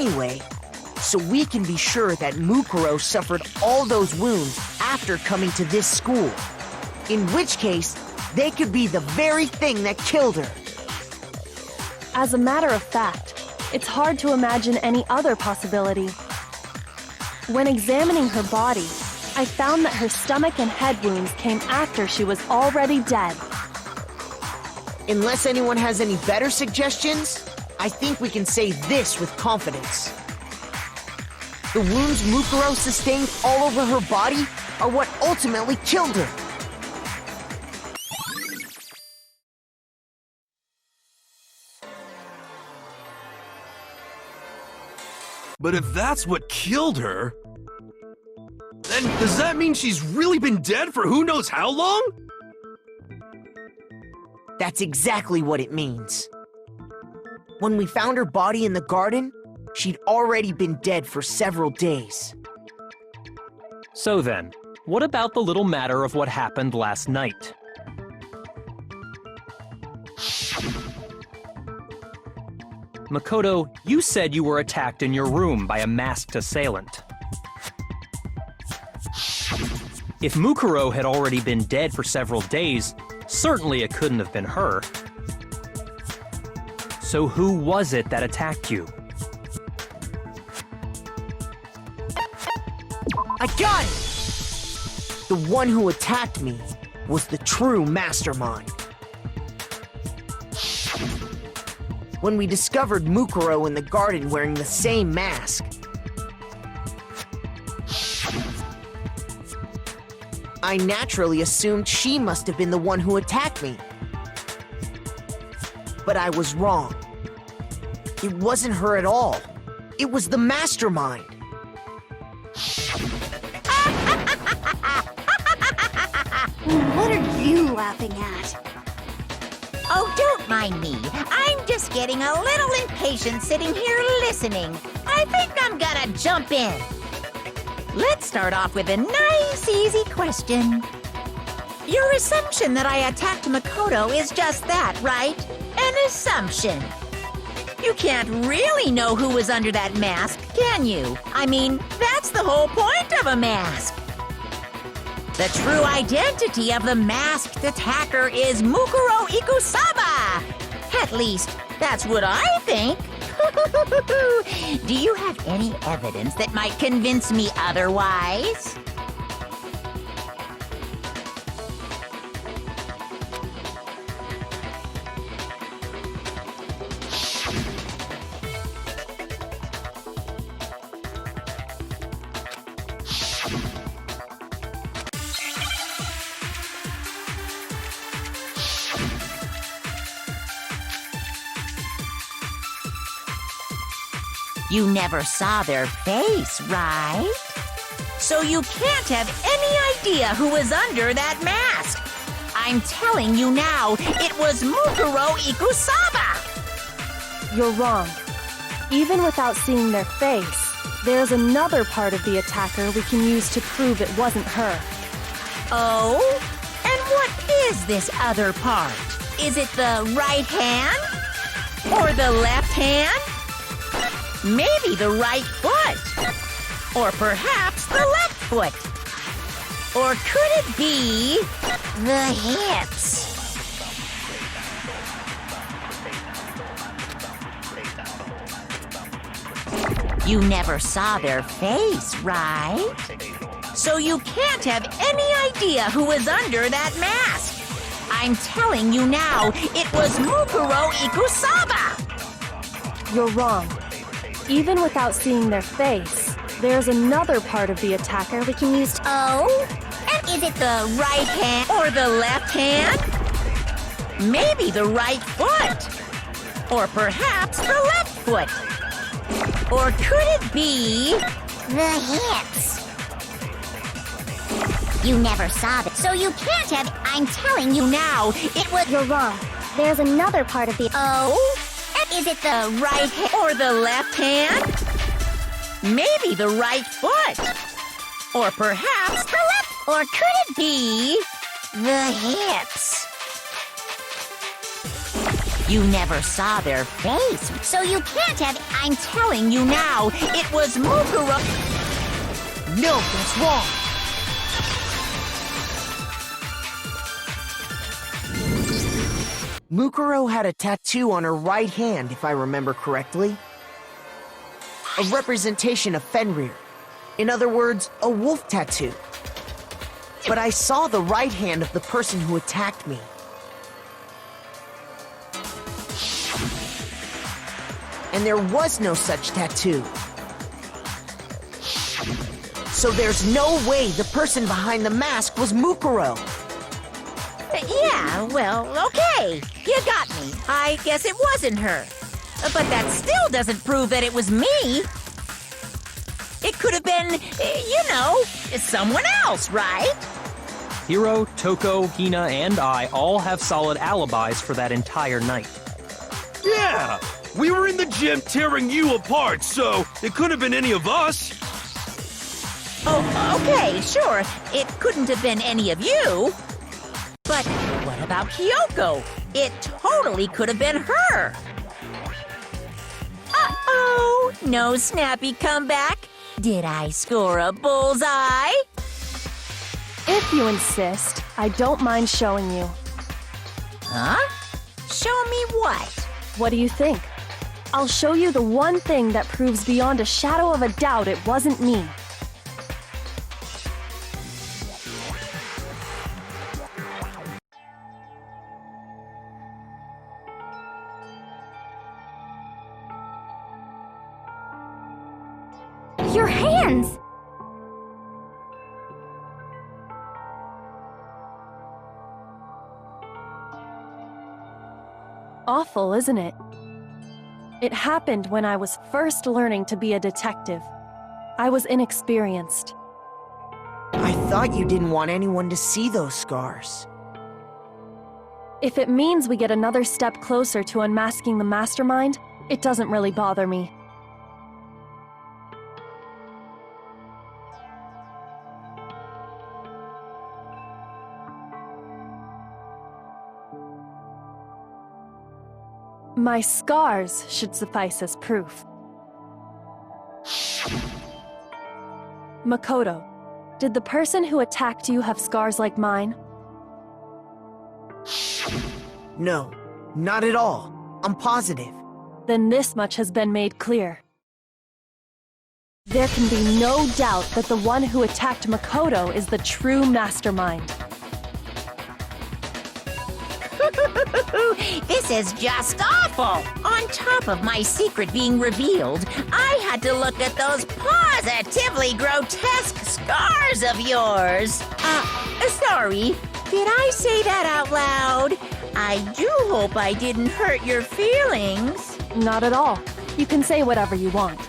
anyway, so we can be sure that Mukuro suffered all those wounds after coming to this school. In which case, they could be the very thing that killed her. As a matter of fact, it's hard to imagine any other possibility. When examining her body, I found that her stomach and head wounds came after she was already dead. Unless anyone has any better suggestions, I think we can say this with confidence. The wounds Mukuro sustained all over her body are what ultimately killed her. But if that's what killed her, then does that mean she's really been dead for who knows how long? That's exactly what it means. When we found her body in the garden, she'd already been dead for several days. So then, what about the little matter of what happened last night? Makoto, you said you were attacked in your room by a masked assailant. If Mukuro had already been dead for several days, certainly it couldn't have been her. So who was it that attacked you? I got it! The one who attacked me was the true mastermind. When we discovered Mukuro in the garden wearing the same mask, I naturally assumed she must have been the one who attacked me. But I was wrong. It wasn't her at all. It was the mastermind. What are you laughing at? Oh, don't mind me. I'm just getting a little impatient sitting here listening. I think I'm gonna jump in. Let's start off with a nice, easy question. Your assumption that I attacked Makoto is just that, right? An assumption. You can't really know who was under that mask, can you? I mean, that's the whole point of a mask. The true identity of the masked attacker is Mukuro Ikusaba! At least, that's what I think. Do you have any evidence that might convince me otherwise? You never saw their face, right? So you can't have any idea who was under that mask. I'm telling you now, it was Mukuro Ikusaba! You're wrong. Even without seeing their face, there's another part of the attacker we can use to prove it wasn't her. Oh? And what is this other part? Is it the right hand? Or the left hand? Maybe the right foot. Or perhaps the left foot. Or could it be the hips? You never saw their face, right? So you can't have any idea who was under that mask. I'm telling you now, it was Mukuro Ikusaba! You're wrong. Even without seeing their face, there's another part of the attacker we can use to... Oh? And is it the right hand or the left hand? Maybe the right foot. Or perhaps the left foot. Or could it be the hips? You never saw it, so you can't have... I'm telling you now, it was... You're wrong. There's another part of the... Oh? And is it the right hand or the left hand? Maybe the right foot. Or perhaps the left... Or could it be the hips? You never saw their face, so you can't have... I'm telling you now, it was Mukuro... No, that's wrong. Mukuro had a tattoo on her right hand, if I remember correctly. A representation of Fenrir. In other words, a wolf tattoo. But I saw the right hand of the person who attacked me. And there was no such tattoo. So there's no way the person behind the mask was Mukuro. Yeah, well, okay. You got me. I guess it wasn't her. But that still doesn't prove that it was me. It could have been, someone else, right? Hiro, Toko, Hina, and I all have solid alibis for that entire night. Yeah! We were in the gym tearing you apart, so it could have been any of us. Oh, okay, sure. It couldn't have been any of you. But what about Kyoko? It totally could have been her. Uh-oh! No snappy comeback? Did I score a bullseye? If you insist, I don't mind showing you. Huh? Show me what? What do you think? I'll show you the one thing that proves beyond a shadow of a doubt it wasn't me. Your hands! Awful, isn't it? It happened when I was first learning to be a detective. I was inexperienced. I thought you didn't want anyone to see those scars. If it means we get another step closer to unmasking the mastermind, it doesn't really bother me. My scars should suffice as proof. Makoto, did the person who attacked you have scars like mine? No, not at all. I'm positive. Then this much has been made clear. There can be no doubt that the one who attacked Makoto is the true mastermind. This is just awful! On top of my secret being revealed, I had to look at those positively grotesque scars of yours. Sorry. Did I say that out loud? I do hope I didn't hurt your feelings. Not at all. You can say whatever you want.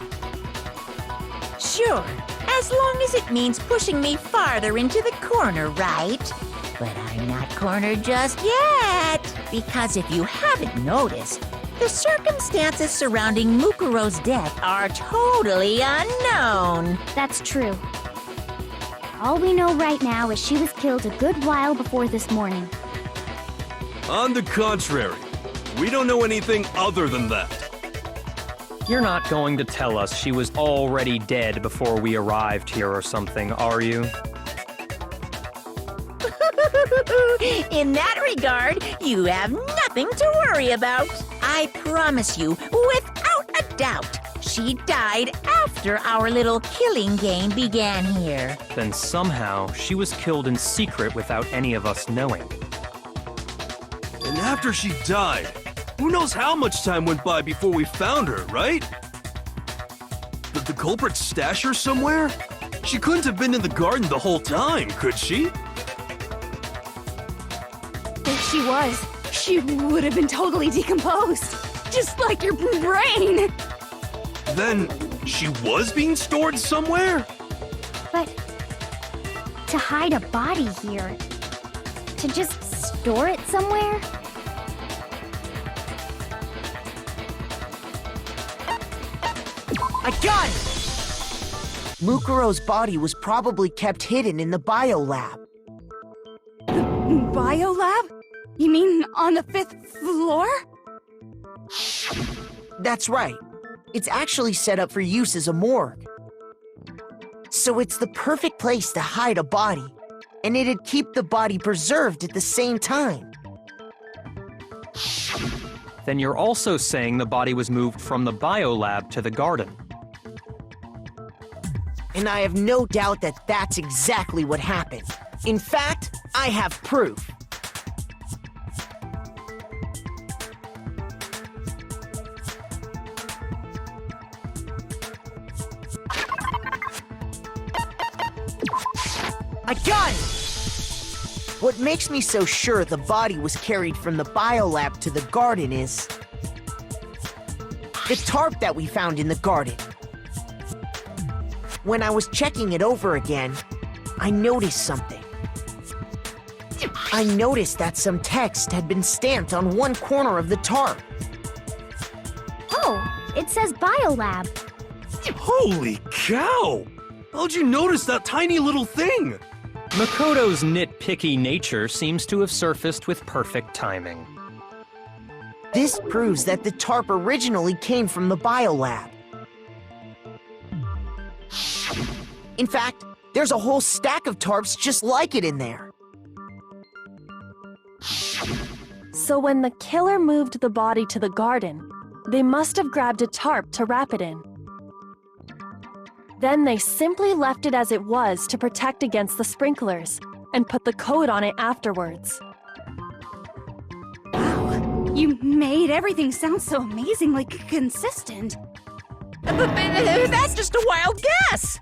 Sure, as long as it means pushing me farther into the corner, right? But I'm not cornered just yet, because if you haven't noticed, the circumstances surrounding Mukuro's death are totally unknown. That's true. All we know right now is she was killed a good while before this morning. On the contrary, we don't know anything other than that. You're not going to tell us she was already dead before we arrived here or something, are you? In that regard, you have nothing to worry about. I promise you, without a doubt, she died after our little killing game began here. Then somehow she was killed in secret without any of us knowing. And after she died, who knows how much time went by before we found her, right? Did the culprit stash her somewhere? She couldn't have been in the garden the whole time, could she? If she was, she would have been totally decomposed. Just like your brain. Then, she was being stored somewhere? But to hide a body here, to just store it somewhere? I got it! Mukuro's body was probably kept hidden in the biolab. Biolab? You mean on the 5th floor? That's right. It's actually set up for use as a morgue. So it's the perfect place to hide a body, and it'd keep the body preserved at the same time. Then you're also saying the body was moved from the biolab to the garden. And I have no doubt that that's exactly what happened. In fact, I have proof. I got it! What makes me so sure the body was carried from the biolab to the garden is the tarp that we found in the garden. When I was checking it over again, I noticed something. I noticed that some text had been stamped on one corner of the tarp. Oh, it says biolab. Holy cow! How'd you notice that tiny little thing? Makoto's nitpicky nature seems to have surfaced with perfect timing. This proves that the tarp originally came from the biolab. In fact, there's a whole stack of tarps just like it in there. So when the killer moved the body to the garden, they must have grabbed a tarp to wrap it in. Then they simply left it as it was to protect against the sprinklers, and put the coat on it afterwards. You made everything sound so amazingly consistent. That's just a wild guess.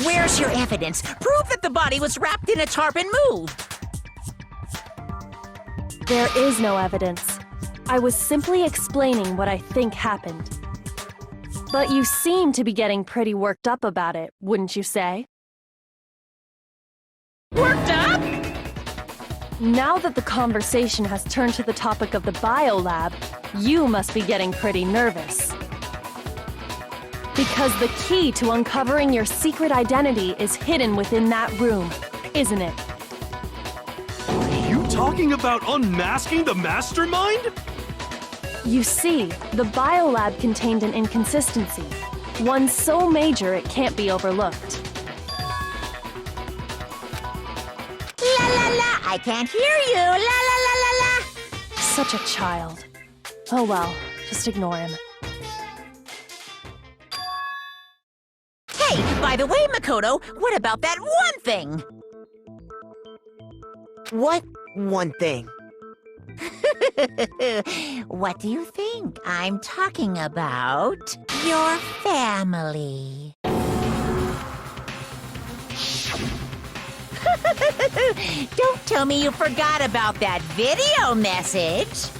Where's your evidence? Prove that the body was wrapped in a tarp and moved. There is no evidence. I was simply explaining what I think happened. But you seem to be getting pretty worked up about it, wouldn't you say? Worked up? Now that the conversation has turned to the topic of the biolab, you must be getting pretty nervous. Because the key to uncovering your secret identity is hidden within that room, isn't it? Are you talking about unmasking the mastermind? You see, the biolab contained an inconsistency, one so major it can't be overlooked. La la la, I can't hear you. La la la la la. Such a child. Oh well, just ignore him. Hey, by the way, Makoto, what about that one thing? What one thing? What do you think? I'm talking about your family. Don't tell me you forgot about that video message.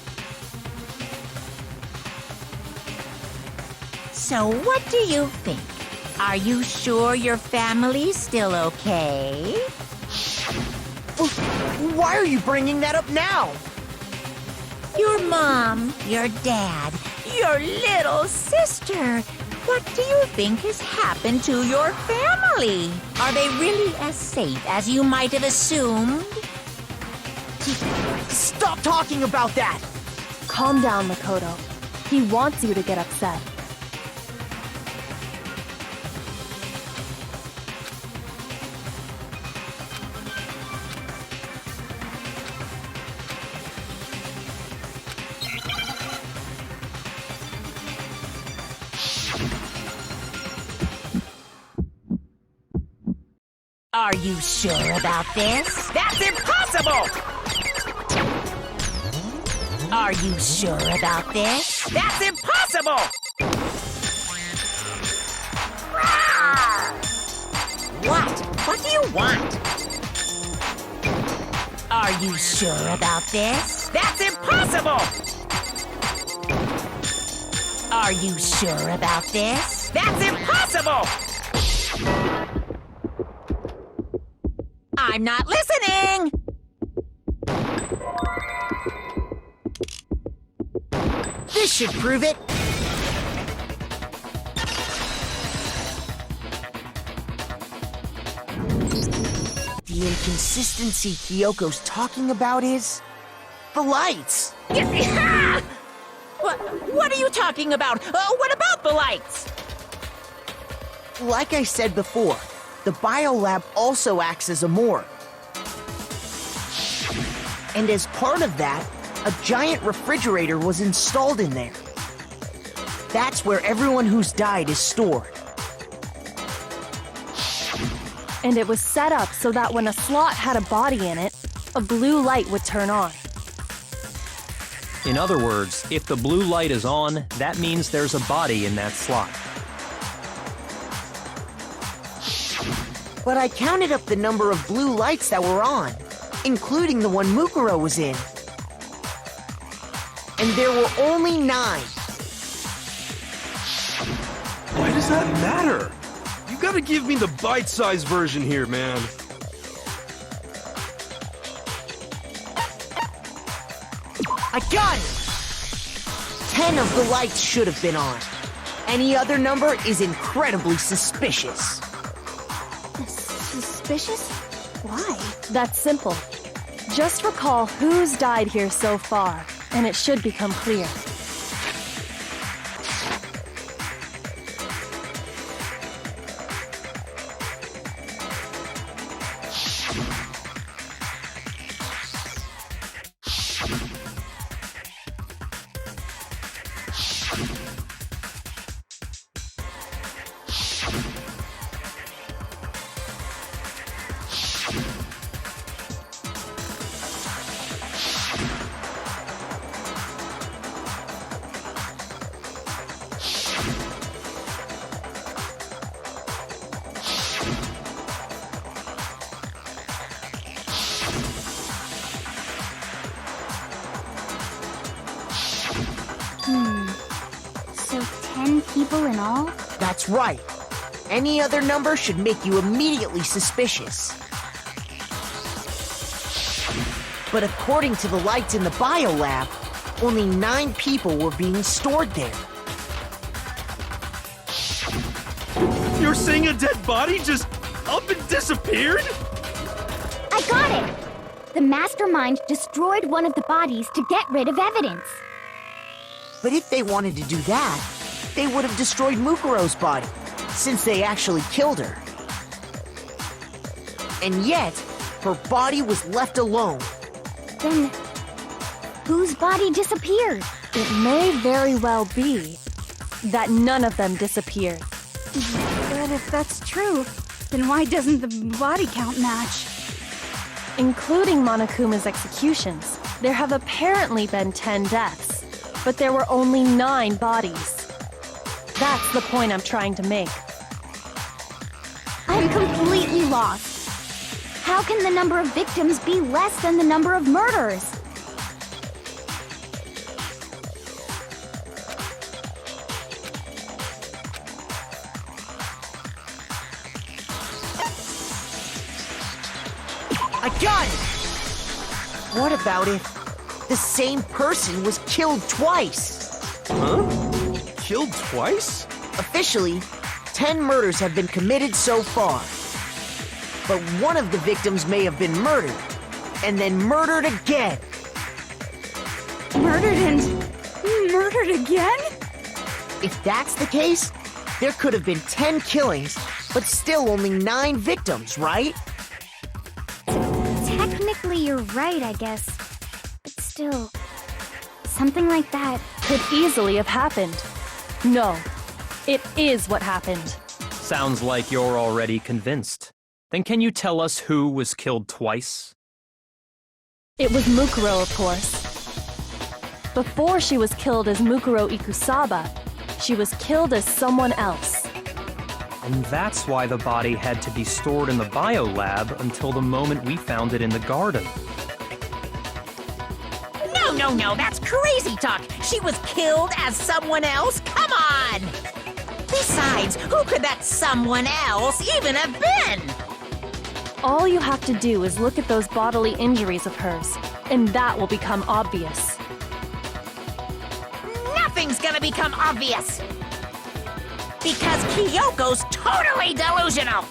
So what do you think? Are you sure your family's still okay? Why are you bringing that up now? Your mom, your dad, your little sister. What do you think has happened to your family? Are they really as safe as you might have assumed? Stop talking about that! Calm down, Makoto. He wants you to get upset. Are you sure about this? That's impossible! Are you sure about this? That's impossible! What? What do you want? Are you sure about this? That's impossible! Are you sure about this? That's impossible! I'm not listening! This should prove it! The inconsistency Kyoko's talking about is the lights! What? What are you talking about? What about the lights? Like I said before, the biolab also acts as a morgue. And as part of that, a giant refrigerator was installed in there. That's where everyone who's died is stored. And it was set up so that when a slot had a body in it, a blue light would turn on. In other words, if the blue light is on, that means there's a body in that slot. But I counted up the number of blue lights that were on, including the one Mukuro was in. And there were only 9. Why does that matter? You gotta give me the bite-sized version here, man. I got it! 10 of the lights should have been on. Any other number is incredibly suspicious. Suspicious? Why? That's simple. Just recall who's died here so far, and it should become clear. So 10 people in all? That's right. Any other number should make you immediately suspicious. But according to the lights in the biolab, only 9 people were being stored there. You're saying a dead body just up and disappeared? I got it! The mastermind destroyed one of the bodies to get rid of evidence. But if they wanted to do that, they would have destroyed Mukuro's body, since they actually killed her. And yet, her body was left alone. Then, whose body disappeared? It may very well be that none of them disappeared. But if that's true, then why doesn't the body count match? Including Monokuma's executions, there have apparently been 10 deaths, but there were only 9 bodies. That's the point I'm trying to make. I'm completely lost. How can the number of victims be less than the number of murders? I got it! What about if the same person was killed twice? Huh? Killed twice? Officially, 10 murders have been committed so far. But one of the victims may have been murdered, and then murdered again. Murdered and murdered again? If that's the case, there could have been 10 killings, but still only 9 victims, right? Technically, you're right, I guess. But still, something like that. Could easily have happened. No, it is what happened. Sounds like you're already convinced. Then can you tell us who was killed twice? It was Mukuro, of course. Before she was killed as Mukuro Ikusaba, she was killed as someone else. And that's why the body had to be stored in the biolab until the moment we found it in the garden. No, that's crazy talk. She was killed as someone else? Come on! Besides, who could that someone else even have been? All you have to do is look at those bodily injuries of hers, and that will become obvious. Nothing's gonna become obvious! Because Kyoko's totally delusional!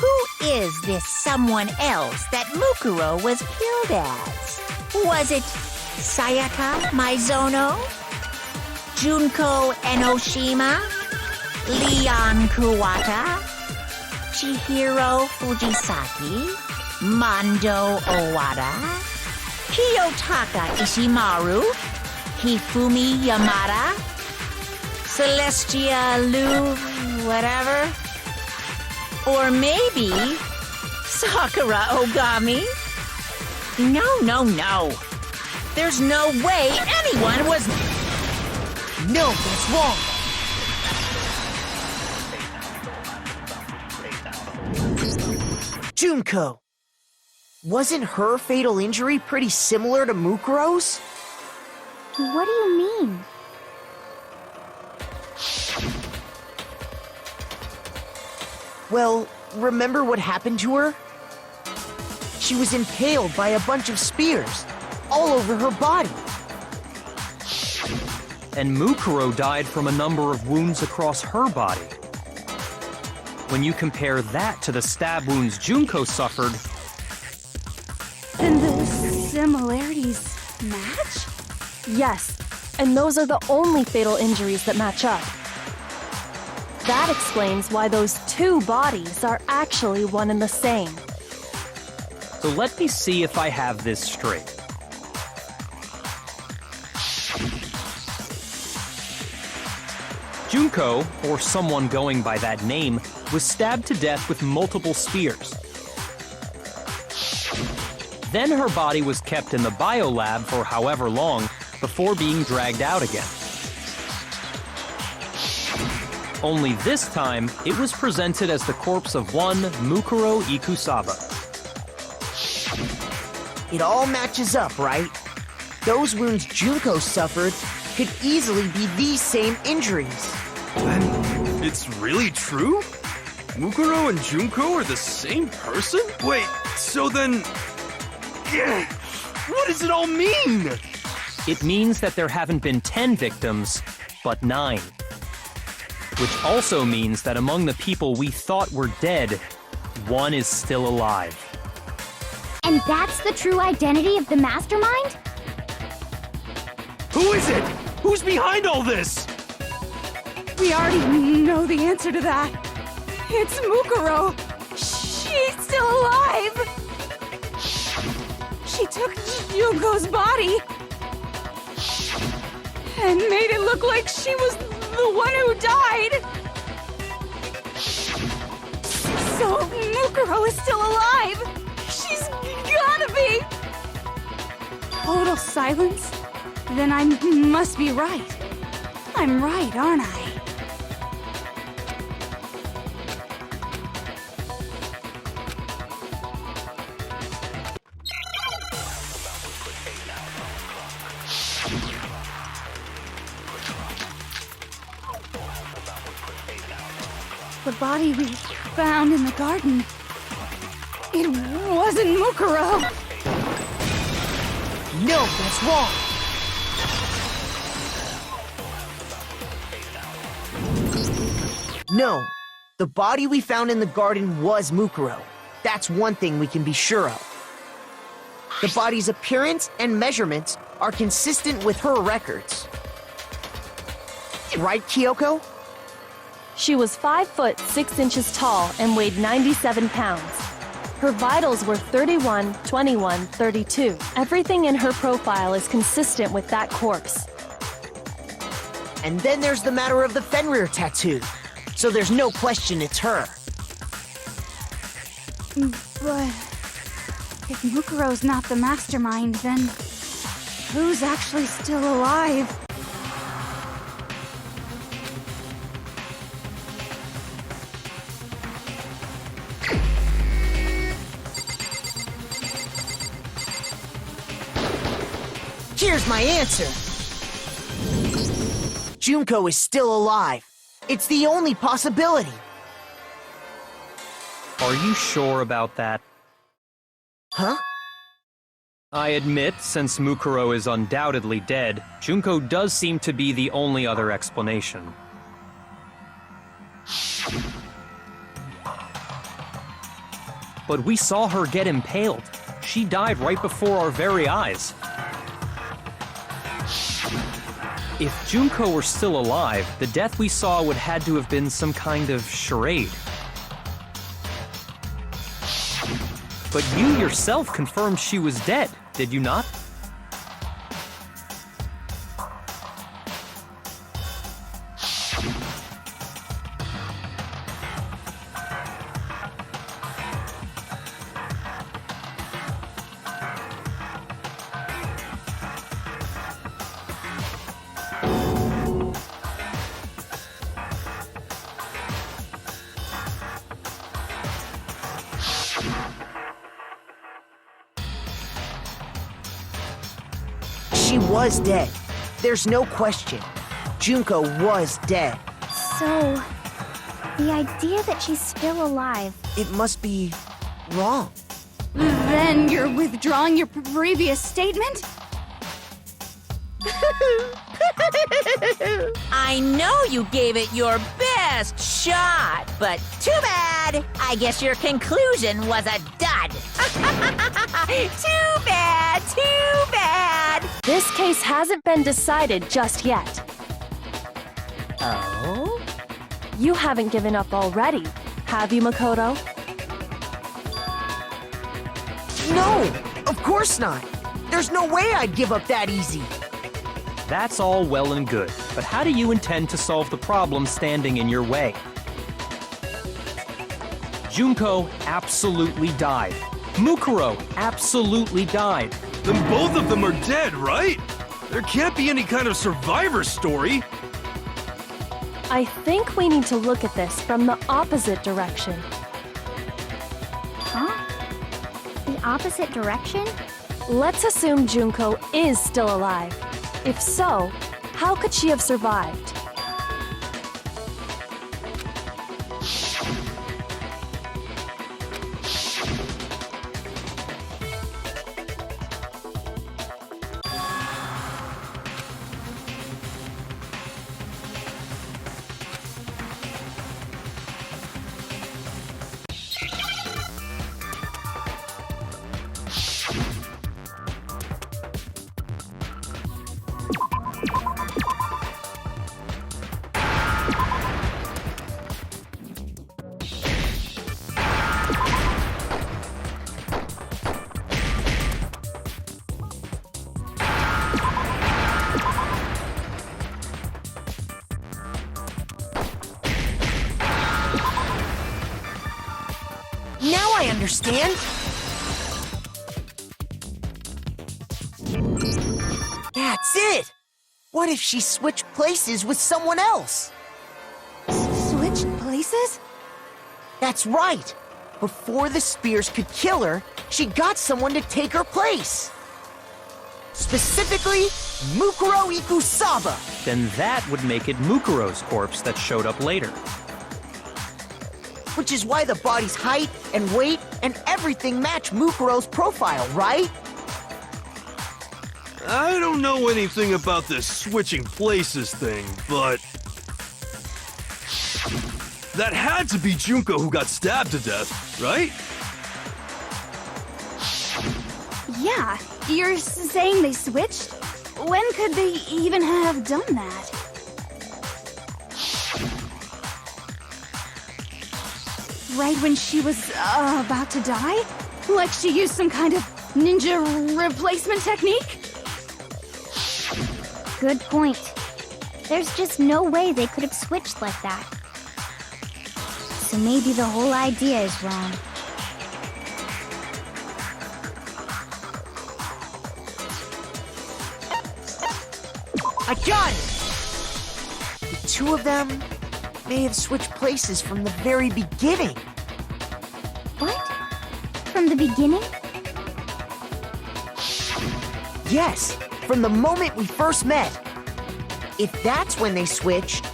Who is this someone else that Mukuro was killed as? Was it Sayaka Maizono? Junko Enoshima? Leon Kuwata? Chihiro Fujisaki? Mondo Owada? Kiyotaka Ishimaru? Hifumi Yamada? Celestia Lu... whatever? Or maybe Sakura Ogami? No. There's no way anyone was... No, that's wrong. Junko. Wasn't her fatal injury pretty similar to Mukuro's? What do you mean? Well, remember what happened to her? She was impaled by a bunch of spears, all over her body. And Mukuro died from a number of wounds across her body. When you compare that to the stab wounds Junko suffered... Then the similarities match? Yes, and those are the only fatal injuries that match up. That explains why those two bodies are actually one and the same. So let me see if I have this straight. Junko, or someone going by that name, was stabbed to death with multiple spears. Then her body was kept in the biolab for however long before being dragged out again. Only this time, it was presented as the corpse of one Mukuro Ikusaba. It all matches up, right? Those wounds Junko suffered could easily be these same injuries. Then it's really true? Mukuro and Junko are the same person? Wait, so then... what does it all mean? It means that there haven't been 10 victims, but 9. Which also means that among the people we thought were dead, one is still alive. And that's the true identity of the mastermind? Who is it? Who's behind all this? We already know the answer to that. It's Mukuro. She's still alive. She took Junko's body and made it look like she was the one who died. So Mukuro is still alive. She's gotta be. Total silence? Then I must be right. I'm right, aren't I? The body we found in the garden. It wasn't Mukuro. No, that's wrong. No, the body we found in the garden was Mukuro. That's one thing we can be sure of. The body's appearance and measurements are consistent with her records. Right, Kyoko? She was 5 foot 6 inches tall and weighed 97 pounds. Her vitals were 31, 21, 32. Everything in her profile is consistent with that corpse. And then there's the matter of the Fenrir tattoo. So there's no question it's her. But if Mukuro's not the mastermind, then who's actually still alive? Here's my answer. Junko is still alive. It's the only possibility. Are you sure about that? Huh? I admit, since Mukuro is undoubtedly dead, Junko does seem to be the only other explanation. But we saw her get impaled. She died right before our very eyes. If Junko were still alive, the death we saw would had to have been some kind of charade. But you yourself confirmed she was dead, did you not? She was dead. There's no question. Junko was dead. So, the idea that she's still alive. It must be wrong. Then you're withdrawing your previous statement? I know you gave it your best shot, but too bad. I guess your conclusion was a dud. Too bad, too bad. This case hasn't been decided just yet. Oh? You haven't given up already, have you, Makoto? No, of course not. There's no way I'd give up that easy. That's all well and good, but how do you intend to solve the problem standing in your way? Junko absolutely died. Mukuro absolutely died. Then both of them are dead, right? There can't be any kind of survivor story. I think we need to look at this from the opposite direction. Huh? The opposite direction? Let's assume Junko is still alive. If so, how could she have survived? Now I understand. That's it. What if she switched places with someone else? Switched places? That's right. Before the spears could kill her, she got someone to take her place. Specifically, Mukuro Ikusaba. Then that would make it Mukuro's corpse that showed up later. Which is why the body's height and weight and everything match Mukuro's profile, right? I don't know anything about this switching places thing, but that had to be Junko who got stabbed to death, right? Yeah, you're saying they switched? When could they even have done that? Right when she was about to die? Like she used some kind of ninja replacement technique? Good point. There's just no way they could have switched like that. So maybe the whole idea is wrong. I got it! The two of them may have switched places from the very beginning. What? From the beginning? Yes, from the moment we first met. If that's when they switched,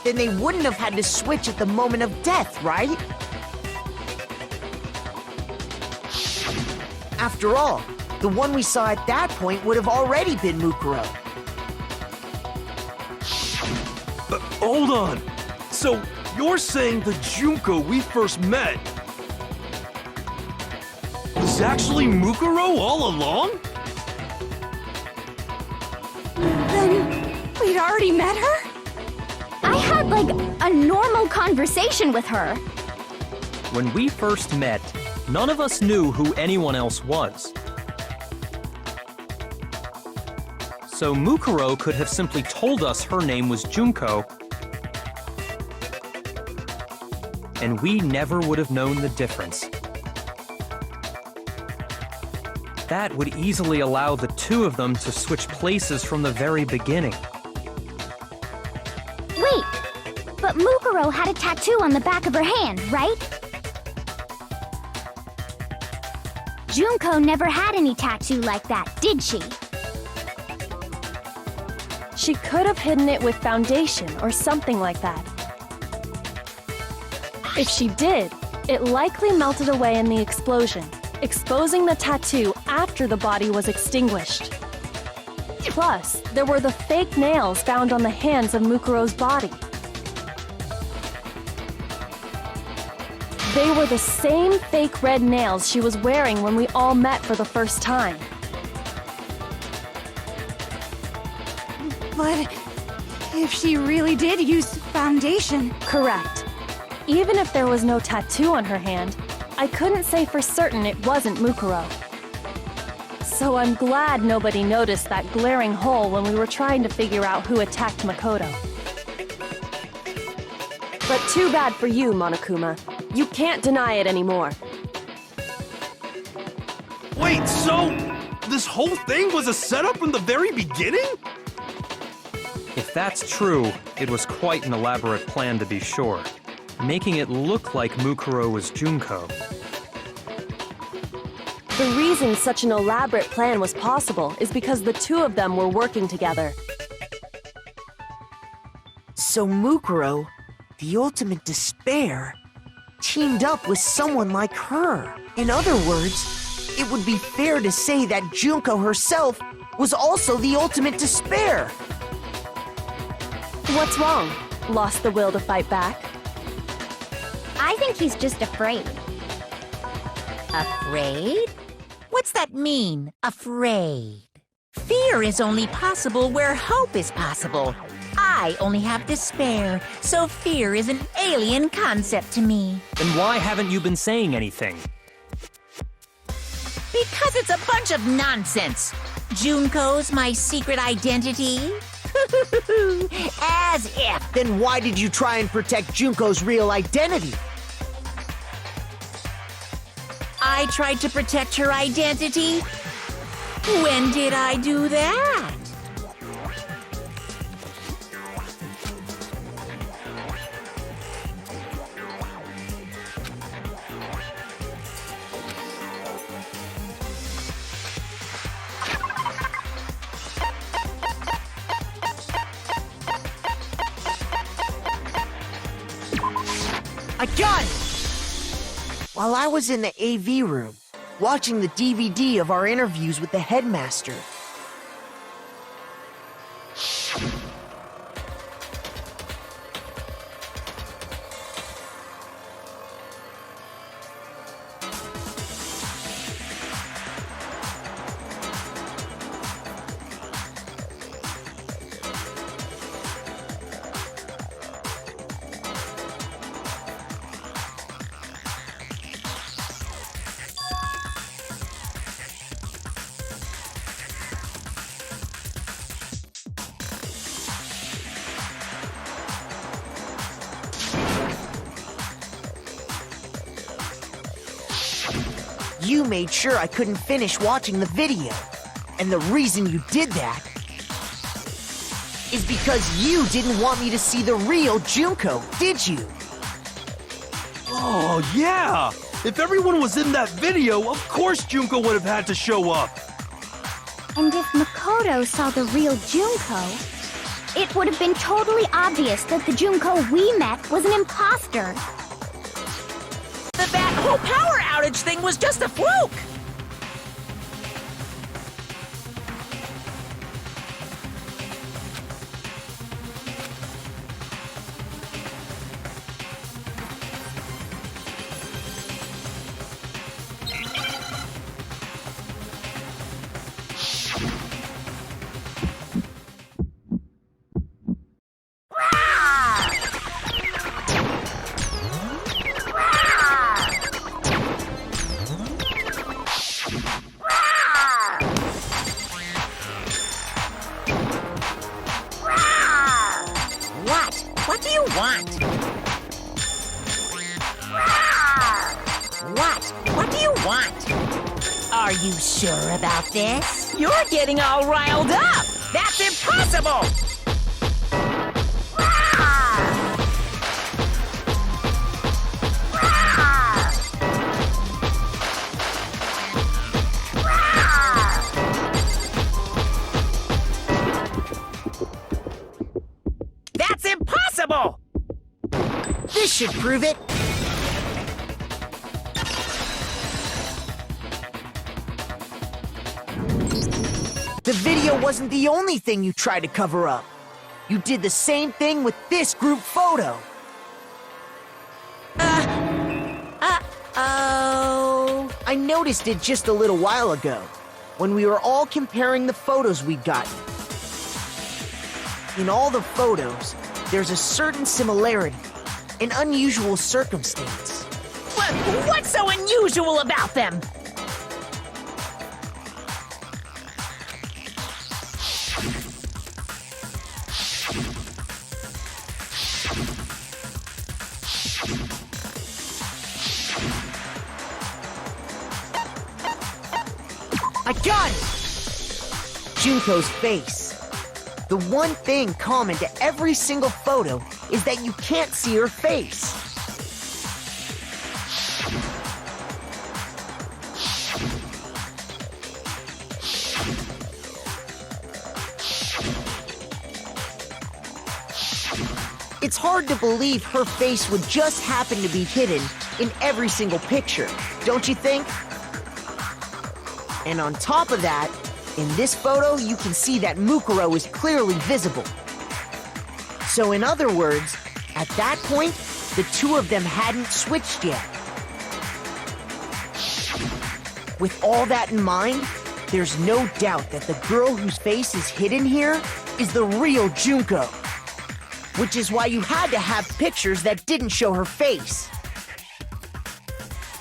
then they wouldn't have had to switch at the moment of death, right? After all, the one we saw at that point would have already been Mukuro. Hold on. So, you're saying the Junko we first met was actually Mukuro all along? Then we'd already met her? I had, like, a normal conversation with her. When we first met, none of us knew who anyone else was. So Mukuro could have simply told us her name was Junko, and we never would have known the difference. That would easily allow the two of them to switch places from the very beginning. Wait, but Mukuro had a tattoo on the back of her hand, right? Junko never had any tattoo like that, did she? She could have hidden it with foundation or something like that. If she did, it likely melted away in the explosion, exposing the tattoo after the body was extinguished. Plus, there were the fake nails found on the hands of Mukuro's body. They were the same fake red nails she was wearing when we all met for the first time. But if she really did use foundation... Correct. Even if there was no tattoo on her hand, I couldn't say for certain it wasn't Mukuro. So I'm glad nobody noticed that glaring hole when we were trying to figure out who attacked Makoto. But too bad for you, Monokuma. You can't deny it anymore. Wait, so this whole thing was a setup from the very beginning? If that's true, it was quite an elaborate plan to be sure, making it look like Mukuro was Junko. The reason such an elaborate plan was possible is because the two of them were working together. So Mukuro, the ultimate despair, teamed up with someone like her. In other words, it would be fair to say that Junko herself was also the ultimate despair. What's wrong? Lost the will to fight back? I think he's just afraid. Afraid? What's that mean, afraid? Fear is only possible where hope is possible. I only have despair, so fear is an alien concept to me. Then why haven't you been saying anything? Because it's a bunch of nonsense. Junko's my secret identity? As if. Then why did you try and protect Junko's real identity? I tried to protect her identity? When did I do that? I got it! While I was in the AV room, watching the DVD of our interviews with the headmaster. You made sure I couldn't finish watching the video. And the reason you did that is because you didn't want me to see the real Junko, did you? Oh, yeah! If everyone was in that video, of course Junko would have had to show up. And if Makoto saw the real Junko, it would have been totally obvious that the Junko we met was an imposter. That whole power outage thing was just a fluke! What do you want? What do you want? Are you sure about this? You're getting all riled up! That's impossible! That's impossible! This should prove it. The video wasn't the only thing you tried to cover up. You did the same thing with this group photo. Oh. I noticed it just a little while ago, when we were all comparing the photos we'd gotten. In all the photos, there's a certain similarity, an unusual circumstance. What's so unusual about them? I got it! Junko's face. The one thing common to every single photo is that you can't see her face. It's hard to believe her face would just happen to be hidden in every single picture, don't you think? And on top of that, in this photo, you can see that Mukuro is clearly visible. So in other words, at that point, the two of them hadn't switched yet. With all that in mind, there's no doubt that the girl whose face is hidden here is the real Junko. Which is why you had to have pictures that didn't show her face.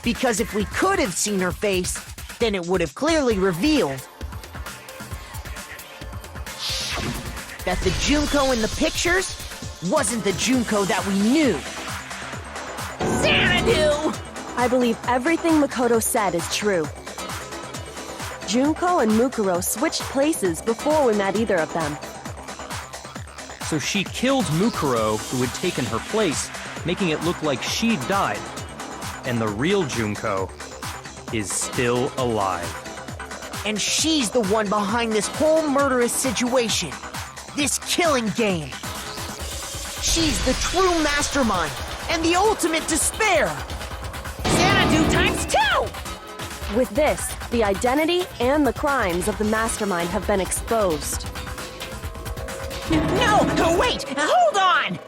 Because if we could have seen her face, then it would have clearly revealed that the Junko in the pictures wasn't the Junko that we knew. Xanadu! I believe everything Makoto said is true. Junko and Mukuro switched places before we met either of them. So she killed Mukuro, who had taken her place, making it look like she'd died. And the real Junko is still alive. And she's the one behind this whole murderous situation. This killing game. She's the true mastermind and the ultimate despair. Xanadu times 2! With this, the identity and the crimes of the mastermind have been exposed. No! Wait! Hold on!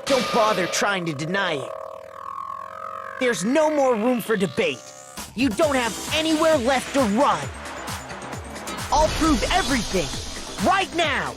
Don't bother trying to deny it. There's no more room for debate. You don't have anywhere left to run. I'll prove everything, right now.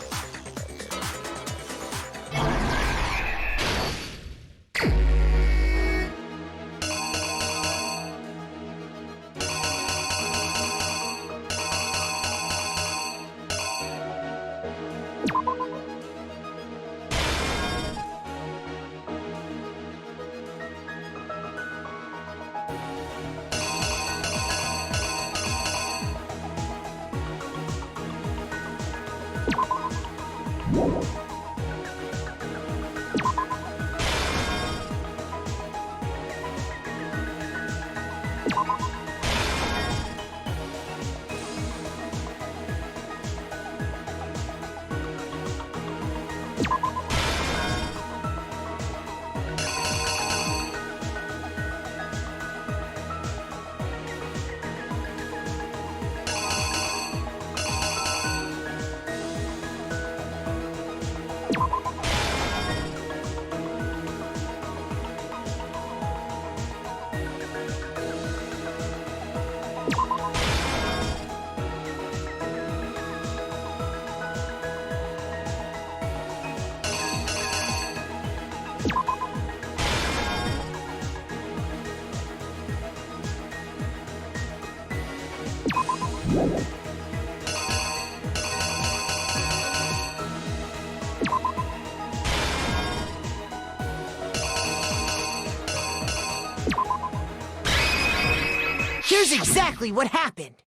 Here's exactly what happened.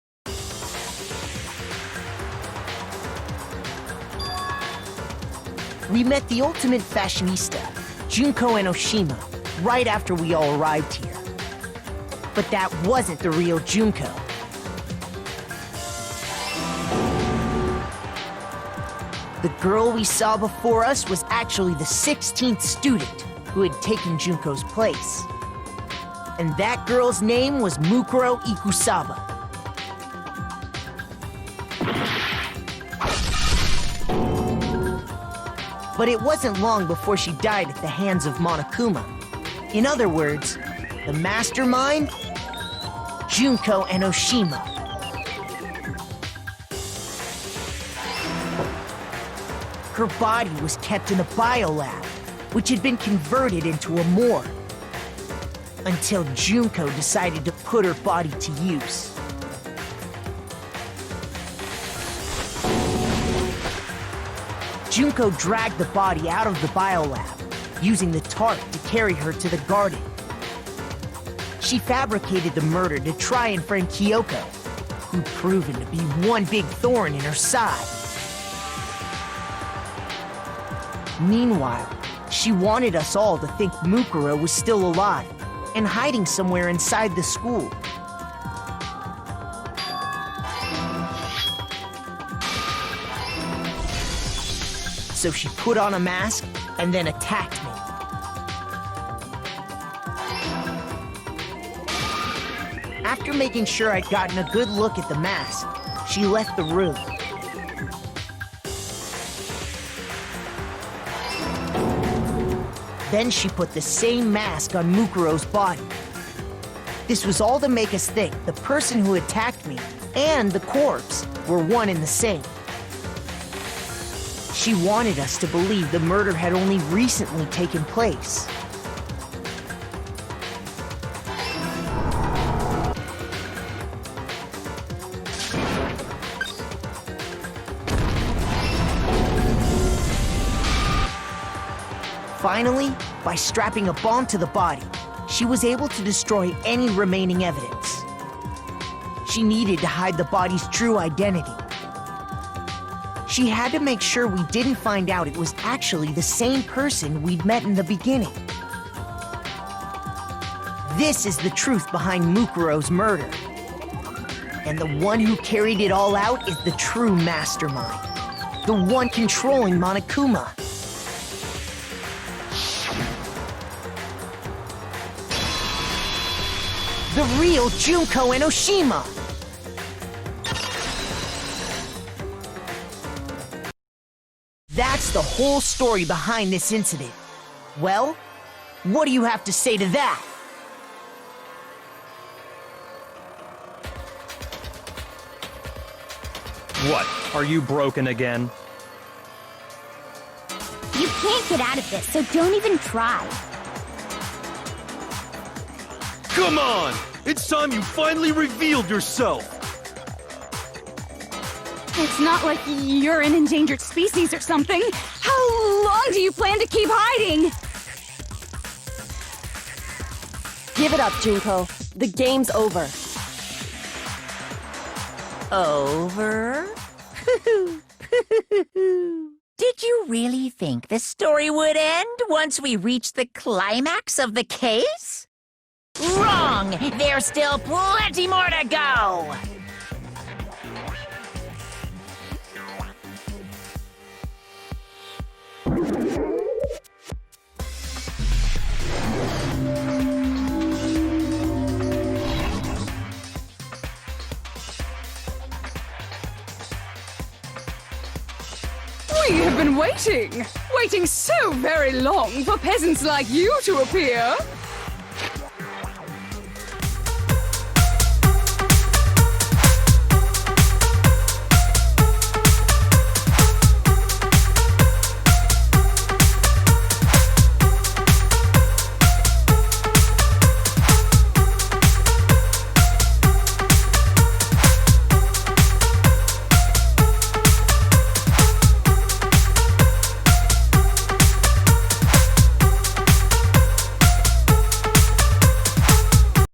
We met the ultimate fashionista, Junko Enoshima, right after we all arrived here. But that wasn't the real Junko. The girl we saw before us was actually the 16th student who had taken Junko's place. And that girl's name was Mukuro Ikusaba. But it wasn't long before she died at the hands of Monokuma. In other words, the mastermind, Junko Enoshima. Her body was kept in a biolab, which had been converted into a morgue, until Junko decided to put her body to use. Junko dragged the body out of the biolab, using the tarp to carry her to the garden. She fabricated the murder to try and frame Kyoko, who'd proven to be one big thorn in her side. Meanwhile, she wanted us all to think Mukuro was still alive and hiding somewhere inside the school. So she put on a mask and then attacked me. After making sure I'd gotten a good look at the mask, she left the room. Then she put the same mask on Mukuro's body. This was all to make us think the person who attacked me and the corpse were one and the same. She wanted us to believe the murder had only recently taken place. Finally, by strapping a bomb to the body, she was able to destroy any remaining evidence. She needed to hide the body's true identity. She had to make sure we didn't find out it was actually the same person we'd met in the beginning. This is the truth behind Mukuro's murder. And the one who carried it all out is the true mastermind. The one controlling Monokuma. The real Junko Enoshima! That's the whole story behind this incident. Well, what do you have to say to that? What? Are you broken again? You can't get out of this, so don't even try. Come on! It's time you finally revealed yourself! It's not like you're an endangered species or something. How long do you plan to keep hiding? Give it up, Junko. The game's over. Over? Did you really think the story would end once we reached the climax of the case? Wrong! There's still plenty more to go! We have been waiting so very long for peasants like you to appear.